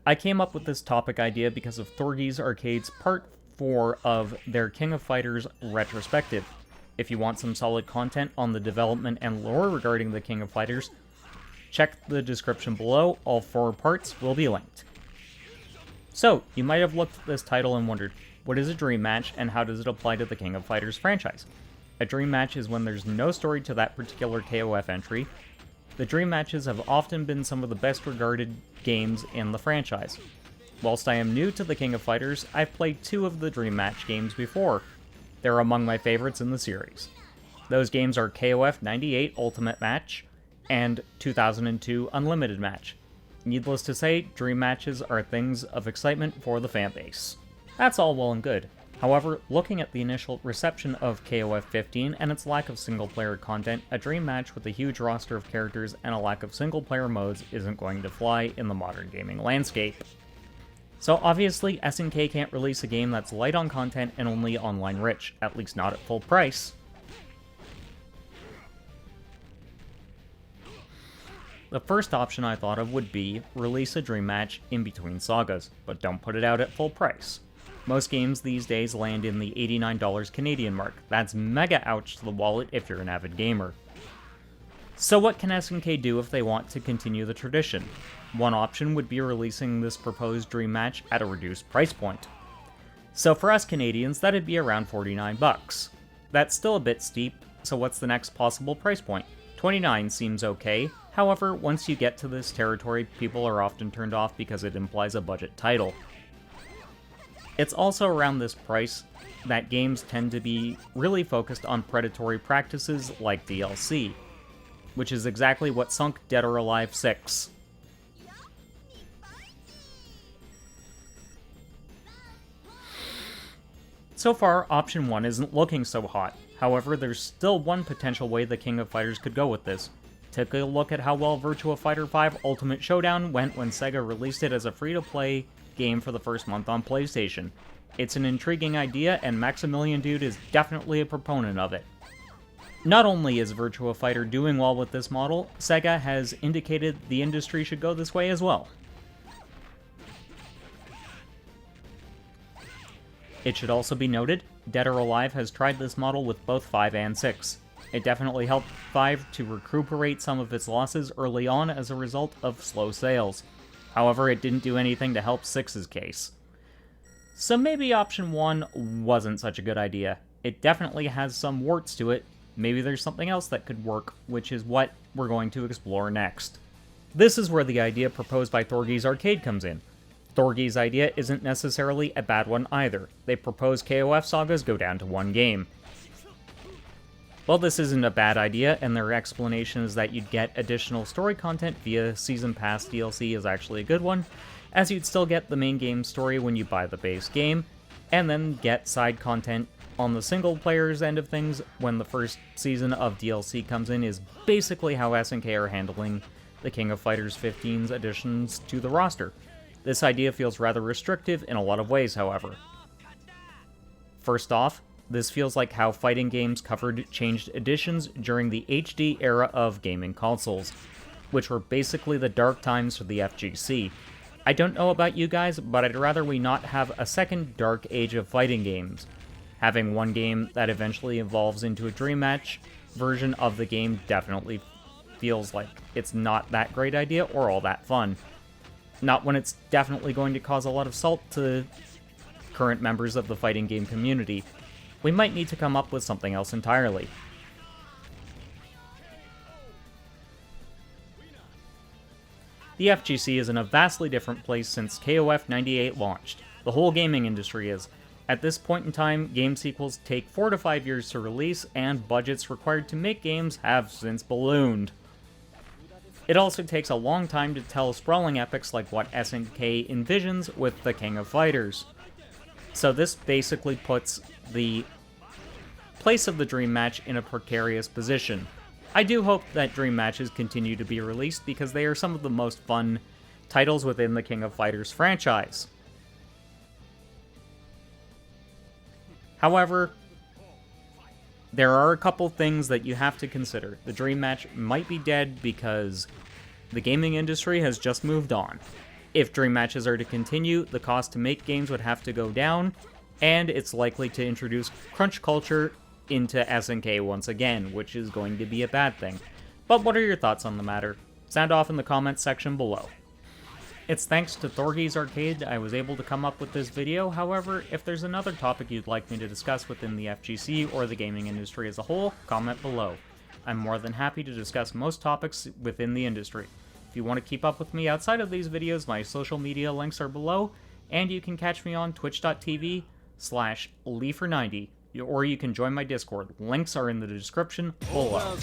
I came up with this topic idea because of Thorgy's Arcade's Part 4 of their King of Fighters retrospective. If you want some solid content on the development and lore regarding the King of Fighters, check the description below, all 4 parts will be linked. So, you might have looked at this title and wondered, what is a dream match and how does it apply to the King of Fighters franchise? A dream match is when there's no story to that particular KOF entry. The dream matches have often been some of the best regarded games in the franchise. Whilst I am new to the King of Fighters, I've played 2 of the dream match games before. They're among my favorites in the series. Those games are KOF 98 Ultimate Match and 2002 Unlimited Match. Needless to say, dream matches are things of excitement for the fanbase. That's all well and good. However, looking at the initial reception of KOF 15 and its lack of single-player content, a dream match with a huge roster of characters and a lack of single-player modes isn't going to fly in the modern gaming landscape. So obviously, SNK can't release a game that's light on content and only online rich, at least not at full price. The first option I thought of would be release a dream match in between sagas, but don't put it out at full price. Most games these days land in the $89 Canadian mark. That's mega ouch to the wallet if you're an avid gamer. So what can SNK do if they want to continue the tradition? One option would be releasing this proposed dream match at a reduced price point. So for us Canadians, that'd be around $49. That's still a bit steep, so what's the next possible price point? $29 seems okay. However, once you get to this territory, people are often turned off because it implies a budget title. It's also around this price that games tend to be really focused on predatory practices like DLC, which is exactly what sunk Dead or Alive 6. So far, option 1 isn't looking so hot. However, there's still one potential way the King of Fighters could go with this. Take a look at how well Virtua Fighter 5 Ultimate Showdown went when Sega released it as a free-to-play game for the first month on PlayStation. It's an intriguing idea, and Maximilian Dude is definitely a proponent of it. Not only is Virtua Fighter doing well with this model, Sega has indicated the industry should go this way as well. It should also be noted, Dead or Alive has tried this model with both 5 and 6. It definitely helped 5 to recuperate some of its losses early on as a result of slow sales. However, it didn't do anything to help 6's case. So maybe option 1 wasn't such a good idea. It definitely has some warts to it. Maybe there's something else that could work, which is what we're going to explore next. This is where the idea proposed by Thorgy's Arcade comes in. Thorgy's idea isn't necessarily a bad one either. They propose KOF sagas go down to 1 game. Well, this isn't a bad idea, and their explanation is that you'd get additional story content via Season Pass DLC is actually a good one, as you'd still get the main game story when you buy the base game, and then get side content on the single player's end of things when the first season of DLC comes in is basically how SNK are handling the King of Fighters 15's additions to the roster. This idea feels rather restrictive in a lot of ways, however. First off, this feels like how fighting games covered changed editions during the HD era of gaming consoles, which were basically the dark times for the FGC. I don't know about you guys, but I'd rather we not have a second dark age of fighting games. Having one game that eventually evolves into a dream match version of the game definitely feels like it's not that great idea or all that fun. Not when it's definitely going to cause a lot of salt to current members of the fighting game community. We might need to come up with something else entirely. The FGC is in a vastly different place since KOF 98 launched. The whole gaming industry is. At this point in time, game sequels take 4 to 5 years to release, and budgets required to make games have since ballooned. It also takes a long time to tell sprawling epics like what SNK envisions with the King of Fighters. So this basically puts the place of the dream match in a precarious position. I do hope that dream matches continue to be released because they are some of the most fun titles within the King of Fighters franchise. However, there are a couple things that you have to consider. The dream match might be dead because the gaming industry has just moved on. If dream matches are to continue, the cost to make games would have to go down, and it's likely to introduce crunch culture into SNK once again, which is going to be a bad thing. But what are your thoughts on the matter? Sound off in the comments section below. It's thanks to Thorgy's Arcade I was able to come up with this video. However, if there's another topic you'd like me to discuss within the FGC or the gaming industry as a whole, comment below. I'm more than happy to discuss most topics within the industry. If you want to keep up with me outside of these videos, my social media links are below, and you can catch me on twitch.tv/Leafer90, or you can join my Discord. Links are in the description below.